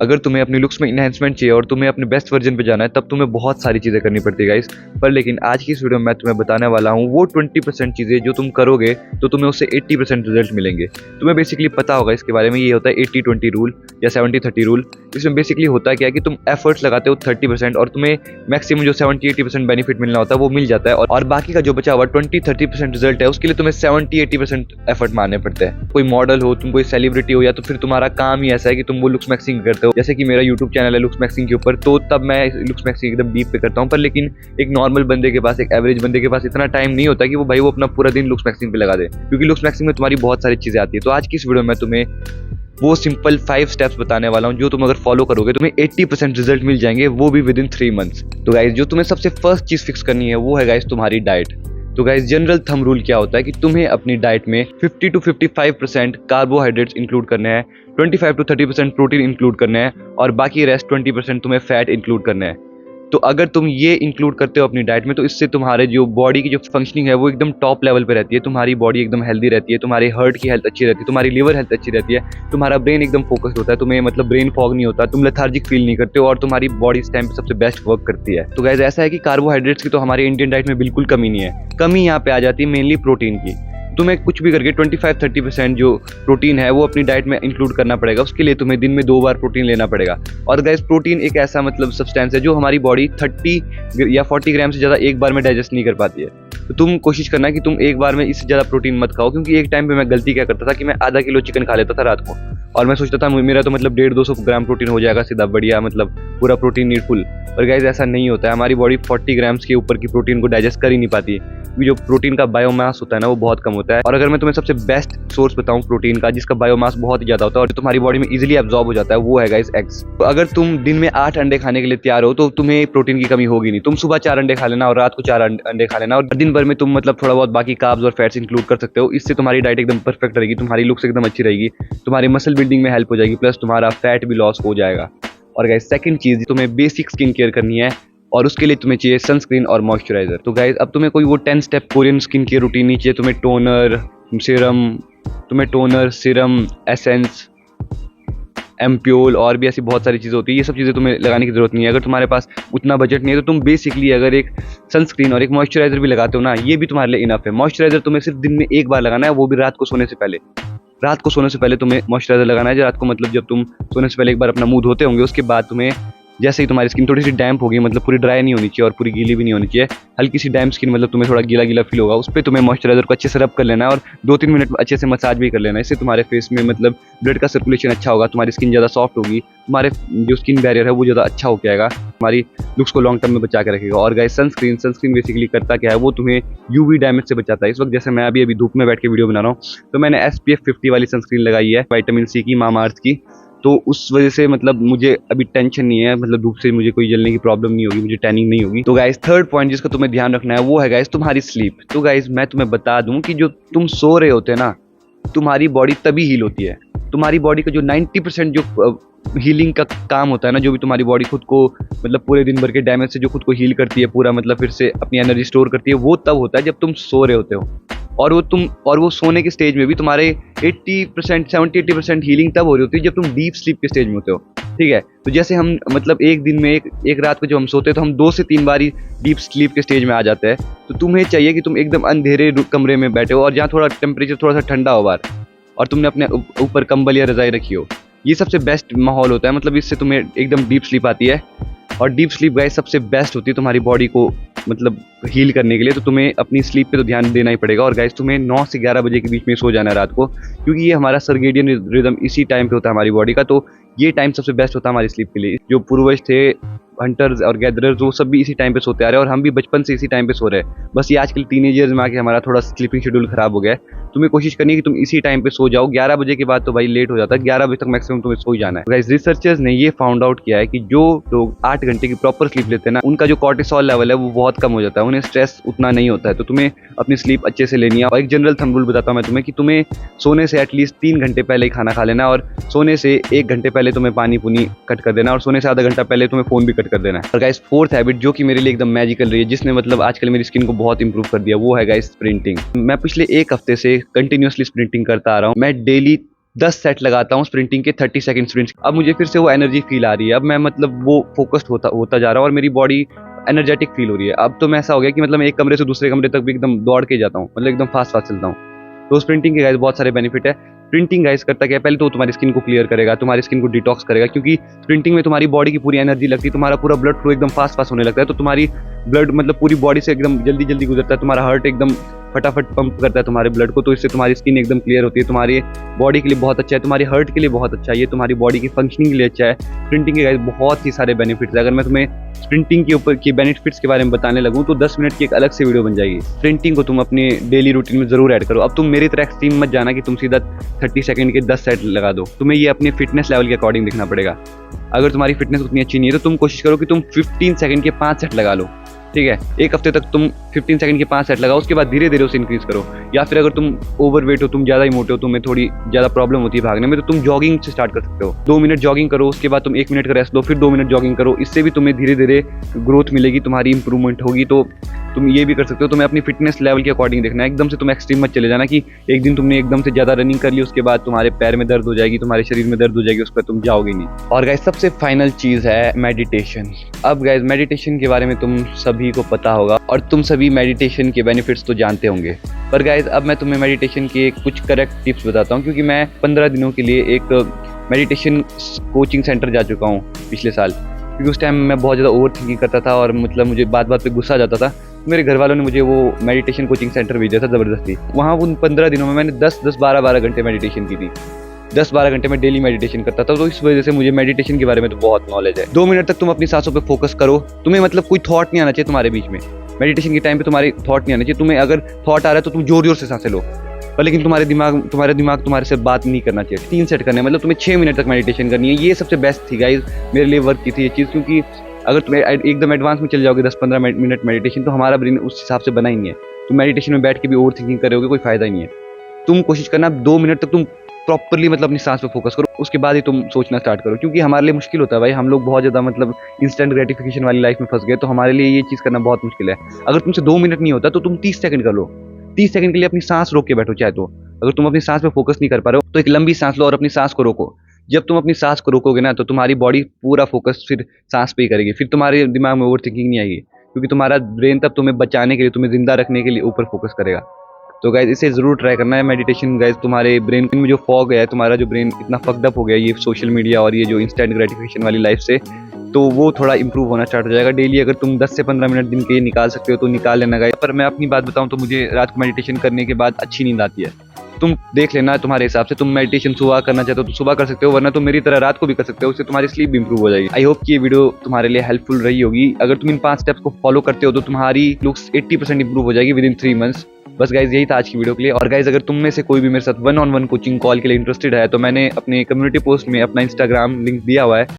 अगर तुम्हें अपनी लुक्स में इन्हेंसमेंट चाहिए और तुम्हें अपने बेस्ट वर्जन पे जाना है तब तुम्हें बहुत सारी चीज़ें करनी पड़ती है गाइस। पर लेकिन आज की इस वीडियो में मैं तुम्हें बताने वाला हूँ वो 20% चीज़ें जो तुम करोगे तो तुम्हें उससे 80% रिजल्ट मिलेंगे। तुम्हें बेसिकली पता होगा इसके बारे में, ये होता है 80-20 रूल या 70-30 रूल। इसमें बेसिकली होता क्या है कि तुम एफर्ट्स लगाते हो 30% और तुम्हें मैक्सिमम जो 70-80% बेनिफिट मिलना होता है वो मिल जाता है, और बाकी का जो बचा हुआ 20-30% रिजल्ट है उसके लिए तुम्हें 70-80% एफर्ट मारने पड़ते हैं। कोई मॉडल हो, तुम कोई सेलिब्रिटी हो, या तो फिर तुम्हारा काम ही ऐसा है कि तुम वो लुक्स मैक्सिंग करते हो, जैसे कि मेरा यूट्यूब चैनल है लुक्स मैक्सिंग के ऊपर, तो तब मैं लुक्स मैक्सिंग एकदम डीप पे करता हूँ। पर लेकिन एक नॉर्मल बंदे के पास, एक एवरेज बंदे के पास इतना टाइम नहीं होता कि वो भाई वो अपना पूरा दिन लुक्स मैक्सिंग पे लगा दे, क्योंकि लुक्स मैक्सिंग में तुम्हारी बहुत सारी चीजें आती है। तो आज की इस वीडियो में तुम्हें वो सिंपल 5 स्टेप्स बताने वाला हूं जो तुम अगर फॉलो करोगे तुम्हें 80% रिजल्ट मिल जाएंगे, वो भी विद इन 3 मंथ्स। तो गाइज जो तुम्हें सबसे फर्स्ट चीज फिक्स करनी है वो है गाइज तुम्हारी डाइट। तो गाइज जनरल थंब रूल क्या होता है कि तुम्हें अपनी डाइट में 50-55% कार्बोहाइड्रेट्स इंक्लूड करने हैं, 25-30% प्रोटीन इंक्लूड करने हैं, और बाकी रेस्ट 20% तुम्हें फैट इंक्लूड करने हैं। तो अगर तुम ये इंक्लूड करते हो अपनी डाइट में तो इससे तुम्हारे जो बॉडी की जो फंक्शनिंग है वो एकदम टॉप लेवल पे रहती है, तुम्हारी बॉडी एकदम हेल्दी रहती है, तुम्हारी हार्ट की हेल्थ अच्छी रहती है, तुम्हारी लिवर हेल्थ अच्छी रहती है, तुम्हारा ब्रेन एकदम फोकस्ड होता है, तुम्हें मतलब ब्रेन फॉग नहीं होता, तुम लेथार्जिक फील नहीं करते हो, और तुम्हारी बॉडी इस टाइम पे सबसे बेस्ट वर्क करती है। तो गाइस ऐसा है कि कार्बोहाइड्रेट्स की तो हमारे इंडियन डाइट में बिल्कुल कमी नहीं है, कमी यहाँ पे आ जाती है मेनली प्रोटीन की। तुम्हें कुछ भी करके 25-30% जो प्रोटीन है वो अपनी डाइट में इंक्लूड करना पड़ेगा। उसके लिए तुम्हें दिन में 2 बार प्रोटीन लेना पड़ेगा। और गाइस प्रोटीन एक ऐसा मतलब सब्सटेंस है जो हमारी बॉडी 30 या 40 ग्राम से ज़्यादा एक बार में डाइजेस्ट नहीं कर पाती है। तो तुम कोशिश करना कि तुम एक बार में इससे ज़्यादा प्रोटीन मत खाओ, क्योंकि एक टाइम पे मैं गलती क्या करता था कि मैं आधा किलो चिकन खा लेता था रात को, और मैं सोचता था मेरा तो मतलब 150-200 ग्राम प्रोटीन हो जाएगा सीधा बढ़िया, मतलब पूरा प्रोटीन नीडफुल। और गाइस ऐसा नहीं होता है, हमारी बॉडी 40 ग्राम्स के ऊपर की प्रोटीन को डाइजेस्ट कर ही नहीं पाती है। जो प्रोटीन का बायोमास होता है ना वो बहुत कम होता है। और अगर मैं तुम्हें सबसे बेस्ट सोर्स बताऊं प्रोटीन का जिसका बायोमास बहुत ही ज्यादा होता है और जो तुम्हारी बॉडी में इजीली एब्जॉर्ब हो जाता है, वो है गाइस एग्स। तो अगर तुम दिन में 8 अंडे खाने के लिए तैयार हो तो तुम्हें प्रोटीन की कमी होगी नहीं। तुम सुबह 4 अंडे खा लेना और रात को 4 अंडे खा लेना, और दिन भर में तुम मतलब थोड़ा बहुत बाकी कार्ब्स और फैट्स इंक्लूड कर सकते हो। इससे तुम्हारी डाइट एकदम परफेक्ट रहेगी, तुम्हारी लुक्स एकदम अच्छी रहेगी, तुम्हारी मसल बिल्डिंग में हेल्प हो जाएगी, प्लस तुम्हारा फैट भी लॉस हो जाएगा। और गाइस सेकंड चीज, तुम्हें बेसिक स्किन केयर करनी है और उसके लिए तुम्हें चाहिए सनस्क्रीन और मॉइस्चराइजर। तो गाइस अब तुम्हें कोई वो 10 step Korean skin care routine नहीं चाहिए। तुम्हें टोनर, सीरम, एसेंस, एम्प्योल और भी ऐसी बहुत सारी चीज़ें होती है, ये सब चीज़ें तुम्हें लगाने की जरूरत नहीं है। अगर तुम्हारे पास उतना बजट नहीं है तो तुम बेसिकली अगर एक सनस्क्रीन और एक मॉइस्चराइजर भी लगाते हो ना, ये भी तुम्हारे लिए इनफ है। मॉइस्चराइजर तुम्हें सिर्फ दिन में एक बार लगाना है, वो भी रात को सोने से पहले। रात को सोने से पहले तुम्हें मॉइस्चराइजर लगाना है। रात को मतलब जब तुम सोने से पहले एक बार अपना मुंह धोते होंगे, उसके बाद तुम्हें जैसे ही तुम्हारी स्किन थोड़ी सी डैम्प होगी, मतलब पूरी ड्राई नहीं होनी चाहिए और पूरी गीली भी नहीं होनी चाहिए, हल्की सी डैम्प स्किन, मतलब तुम्हें थोड़ा गीला गीला फील होगा, उस पर तुम्हें मॉइस्चराइजर को अच्छे से रब कर लेना है और 2-3 मिनट में अच्छे से मसाज भी कर लेना है। इससे तुम्हारे फेस में मतलब ब्लड का सर्कुलेशन अच्छा होगा, तुम्हारी स्किन ज़्यादा सॉफ्ट होगी, तुम्हारे जो स्किन बैरियर है वो ज़्यादा अच्छा हो जाएगा, तुम्हारी लुक्स को लॉन्ग टर्म में बचा के रखेगा। और गाइस सनस्क्रीन बेसिकली करता क्या है, वो तुम्हें यूवी डैमेज से बचाता है। इस वक्त जैसे मैं अभी धूप में बैठ के वीडियो बना रहा हूँ तो मैंने SPF 50 वाली सनस्क्रीन लगाई है, विटामिन C की, मामाअर्थ की। तो उस वजह से मतलब मुझे अभी टेंशन नहीं है, मतलब धूप से मुझे कोई जलने की प्रॉब्लम नहीं होगी, मुझे टैनिंग नहीं होगी। तो गाइस थर्ड पॉइंट जिसका तुम्हें ध्यान रखना है वो है गाइस तुम्हारी स्लीप। तो गाइस मैं तुम्हें बता दूं कि जो तुम सो रहे होते हैं ना, तुम्हारी बॉडी तभी हील होती है। तुम्हारी बॉडी का जो 90% जो हीलिंग का काम होता है ना, जो भी तुम्हारी बॉडी खुद को मतलब पूरे दिन भर के डैमेज से जो खुद को हील करती है, पूरा मतलब फिर से अपनी एनर्जी स्टोर करती है, वो तब होता है जब तुम सो रहे होते हो। और वो सोने के स्टेज में भी तुम्हारे 70-80% हीलिंग तब हो रही होती है जब तुम डीप स्लीप के स्टेज में होते हो। ठीक है, तो जैसे हम मतलब एक दिन में एक रात को जब हम सोते हैं तो हम 2 से 3 बार ही डीप स्लीप के स्टेज में आ जाते हैं। तो तुम्हें चाहिए कि तुम एकदम अंधेरे कमरे में बैठे हो और जहाँ थोड़ा टेम्परेचर थोड़ा सा ठंडा हो बाहर, और तुमने अपने ऊपर कंबल या रजाई रखी हो। ये सबसे बेस्ट माहौल होता है, मतलब इससे तुम्हें एकदम डीप स्लीप आती है। और डीप स्लीप गाइस सबसे बेस्ट होती है तुम्हारी बॉडी को मतलब हील करने के लिए। तो तुम्हें अपनी स्लीप पे तो ध्यान देना ही पड़ेगा। और गाइस तुम्हें 9 से 11 बजे के बीच में सो जाना है रात को, क्योंकि ये हमारा सर्केडियन रिदम इसी टाइम पे होता है हमारी बॉडी का। तो ये टाइम सबसे बेस्ट होता है हमारी स्लीप के लिए। जो पूर्वज थे, हंटर्स और गैदरर्स, वो सब भी इसी टाइम पे सोते आ रहे हैं और हम भी बचपन से इसी टाइम पे सो रहे हैं। बस ये आजकल टीनेजर्स में आके हमारा थोड़ा स्लीपिंग शेड्यूल खराब हो गया है। तुम्हें कोशिश करनी है कि तुम इसी टाइम पे सो जाओ। 11 बजे के बाद तो भाई लेट हो जाता है, 11 बजे तक मैक्सिमम तुम्हें सो ही जाना है। गाइस रिसर्चर्स ने ये फाउंड आउट किया है कि जो लोग 8 घंटे की प्रॉपर स्लीप लेते हैं ना, उनका जो कॉर्टिसोल लेवल है वो बहुत कम हो जाता है, उन्हें स्ट्रेस उतना नहीं होता है। तो तुम्हें अपनी स्लीप अच्छे से लेनी है। और एक जनरल थंब रूल बताता हूँ मैं तुम्हें कि तुम्हें सोने से एटलीस्ट 3 घंटे पहले ही खाना खा लेना, और सोने से 1 घंटे पहले तुम्हें पानी पुनी कट कर देना, और सोने से आधा घंटा पहले तुम्हें फोन भी कट कर देना है। और गाइस फोर्थ हैबिट जो कि मेरे लिए एकदम मैजिकल रही है, जिसने मतलब आजकल मेरी स्किन को बहुत इंप्रूव कर दिया, वो है गाइस स्प्रिंटिंग। मैं पिछले 1 हफ्ते से कंटिन्यूअसली स्प्रिंटिंग करता आ रहा हूँ। मैं डेली 10 सेट लगाता हूँ स्प्रिंटिंग के 30 सेकंड स्प्रिंट्स। अब मुझे फिर से वो एनर्जी फील आ रही है, अब मैं मतलब वो फोकस्ड होता जा रहा हूँ और मेरी बॉडी एनर्जेटिक फील हो रही है। अब तो मैं ऐसा हो गया कि मतलब मैं एक कमरे से दूसरे कमरे तक भी एकदम दौड़ के जाता हूँ, मतलब एकदम फास्ट चलता हूँ। तो स्प्रिंटिंग के गाइस बहुत सारे बेनिफिट है। स्प्रिंटिंग गाइस करता क्या है, पहले तो तुम्हारी स्किन को क्लियर करेगा, तुम्हारी स्किन को डिटॉक्स करेगा, क्योंकि स्प्रिंटिंग में तुम्हारी बॉडी की पूरी एनर्जी लगती है, तुम्हारा पूरा ब्लड फ्लो एकदम फास्ट होने लगता है, तो तुम्हारी ब्लड मतलब पूरी बॉडी से एकदम जल्दी जल्दी गुजरता है, तुम्हारा हार्ट एकदम फटाफट पंप करता है तुम्हारे ब्लड को, तो इससे तुम्हारी स्किन एकदम क्लियर होती है, तुम्हारी बॉडी के लिए बहुत अच्छा है, तुम्हारी हार्ट के लिए बहुत अच्छा है, ये तुम्हारी बॉडी की फंक्शनिंग के लिए अच्छा है। स्प्रिंटिंग के गाइस बहुत ही सारे बेनिफिट्स है। अगर मैं तुम्हें स्प्रिंटिंग के ऊपर की बेनिफिट्स के बारे में बताने लगूँ तो 10 मिनट की एक अलग से वीडियो बन जाएगी। स्प्रिंटिंग को तुम अपने डेली रूटीन में जरूर ऐड करो। अब तुम मेरी तरह एक्सट्रीम मत जाना कि तुम सीधा 30 सेकंड के 10 सेट लगा दो, तुम्हें ये अपने फिटनेस लेवल के अकॉर्डिंग देखना पड़ेगा। अगर तुम्हारी फिटनेस उतनी अच्छी नहीं है तो तुम कोशिश करो कि तुम 15 सेकंड के 5 सेट लगा लो, ठीक है। एक हफ्ते तक तुम 15 सेकंड के 5 सेट लगाओ, उसके बाद धीरे धीरे उसे इंक्रीज करो। या फिर अगर तुम ओवरवेट हो, तुम ज़्यादा ही मोटे हो, तुम्हें थोड़ी ज़्यादा प्रॉब्लम होती है भागने में, तो तुम जॉगिंग से स्टार्ट कर सकते हो। 2 मिनट जॉगिंग करो, उसके बाद तुम 1 मिनट का रेस्ट लो, फिर 2 मिनट जॉगिंग करो। इससे भी तुम्हें धीरे धीरे ग्रोथ मिलेगी, तुम्हारी इंप्रूवमेंट होगी। तो तुम ये भी कर सकते हो। तुम्हें अपनी फिटनेस लेवल के अकॉर्डिंग देखना है, एकदम से तुम एक्सट्रीम मत चले जाना कि एक दिन तुमने एकदम से ज़्यादा रनिंग कर ली, उसके बाद तुम्हारे पैर में दर्द हो जाएगी, तुम्हारे शरीर में दर्द हो जाएगी, उस पर तुम जाओगे नहीं। और गाइस सबसे फाइनल चीज़ है मेडिटेशन। अब गाइस मेडिटेशन के बारे में तुम सभी को पता होगा और तुम सभी मेडिटेशन के बेनिफिट्स तो जानते होंगे, पर गाइस अब मैं तुम्हें मेडिटेशन के कुछ करेक्ट टिप्स बताता हूँ, क्योंकि मैं 15 दिनों के लिए एक मेडिटेशन कोचिंग सेंटर जा चुका हूँ पिछले साल, क्योंकि उस टाइम मैं बहुत ज़्यादा ओवर थिंकिंग करता था और मतलब मुझे बात बात पे गुस्सा आ जाता था। मेरे घर वालों ने मुझे वो मेडिटेशन कोचिंग सेंटर भेजा था ज़बरदस्ती। वहाँ उन 15 दिनों में मैंने 10-12 घंटे मेडिटेशन की थी। 10-12 घंटे में डेली मेडिटेशन करता था, तो इस वजह से मुझे मेडिटेशन के बारे में तो बहुत नॉलेज है। 2 मिनट तक तुम अपनी सांसों पे फोकस करो, तुम्हें मतलब कोई थॉट नहीं आना चाहिए तुम्हारे बीच में। मेडिटेशन के टाइम पे तुम्हारे थॉट नहीं आना चाहिए। तुम्हें अगर थॉट आ रहा है तो तुम जोर जोर से सांसें लो, पर लेकिन तुम्हारे दिमाग तुम्हारे से बात नहीं करना चाहिए। 3 सेट करने मतलब तुम्हें 6 मिनट तक मेडिटेशन करनी है। ये सबसे बेस्ट थी गाइज, मेरे लिए वर्क की थी ये चीज़, क्योंकि अगर तुम एकदम एडवांस में चले जाओगे 10-15 मिनट मेडिटेशन, तो हमारा ब्रेन उस हिसाब से बना ही नहीं है। तुम मेडिटेशन में बैठ के भी ओवर थिंकिंग कर रहे होगे, कोई फायदा ही नहीं है। तुम कोशिश करना 2 मिनट तक तुम प्रॉपरली मतलब अपनी सांस पे फोकस करो, उसके बाद ही तुम सोचना स्टार्ट करो, क्योंकि हमारे लिए मुश्किल होता है भाई। हम लोग बहुत ज़्यादा मतलब इंस्टेंट ग्रेटिफिकेशन वाली लाइफ में फंस गए, तो हमारे लिए ये चीज़ करना बहुत मुश्किल है। अगर तुमसे 2 मिनट नहीं होता तो तुम 30 सेकंड कर लो। 30 सेकंड के लिए अपनी सांस रोक के बैठो चाहे तो। अगर तुम अपनी सांस पे फोकस नहीं कर पा रहे हो तो एक लंबी सांस लो और अपनी सांस को रोको। जब तुम अपनी सांस को रोकोगे ना, तो तुम्हारी बॉडी पूरा फोकस फिर सांस पे ही करेगी, फिर तुम्हारे दिमाग में ओवर थिंकिंग नहीं आएगी, क्योंकि तुम्हारा ब्रेन तब तुम्हें बचाने के लिए, तुम्हें जिंदा रखने के लिए ऊपर फोकस करेगा। तो गाइज इसे ज़रूर ट्राई करना है मेडिटेशन। गाइज तुम्हारे ब्रेन में जो फॉग है, तुम्हारा जो ब्रेन इतना फक्ड अप हो गया ये सोशल मीडिया और ये जो इंस्टेंट ग्रेटिफिकेशन वाली लाइफ से, तो वो थोड़ा इंप्रूव होना स्टार्ट हो जाएगा। डेली अगर तुम 10 से 15 मिनट दिन के निकाल सकते हो तो निकाल लेना गाइज। पर मैं अपनी बात बताऊं तो मुझे रात को मेडिटेशन करने के बाद अच्छी नींद आती है। तुम देख लेना तुम्हारे हिसाब से, तुम मेडिटेशन सुबह करना चाहते हो तो सुबह कर सकते हो, वरना तुम मेरी तरह रात को भी कर सकते हो, उससे तुम्हारी स्लीप भी इंप्रूव हो जाएगी। आई होप कि ये वीडियो तुम्हारे लिए हेल्पफुल रही होगी। अगर तुम इन 5 स्टेप्स को फॉलो करते हो तो तुम्हारी लुक्स 80% इंप्रूव हो जाएगी विद इन 3 मंथ्स। बस गाइज यही था आज की वीडियो के लिए। और गाइज अगर तुम में से कोई भी मेरे साथ 1-on-1 कोचिंग कॉल के लिए इंटरेस्टेड है तो मैंने अपने कम्युनिटी पोस्ट में अपना इंस्टाग्राम लिंक दिया हुआ है।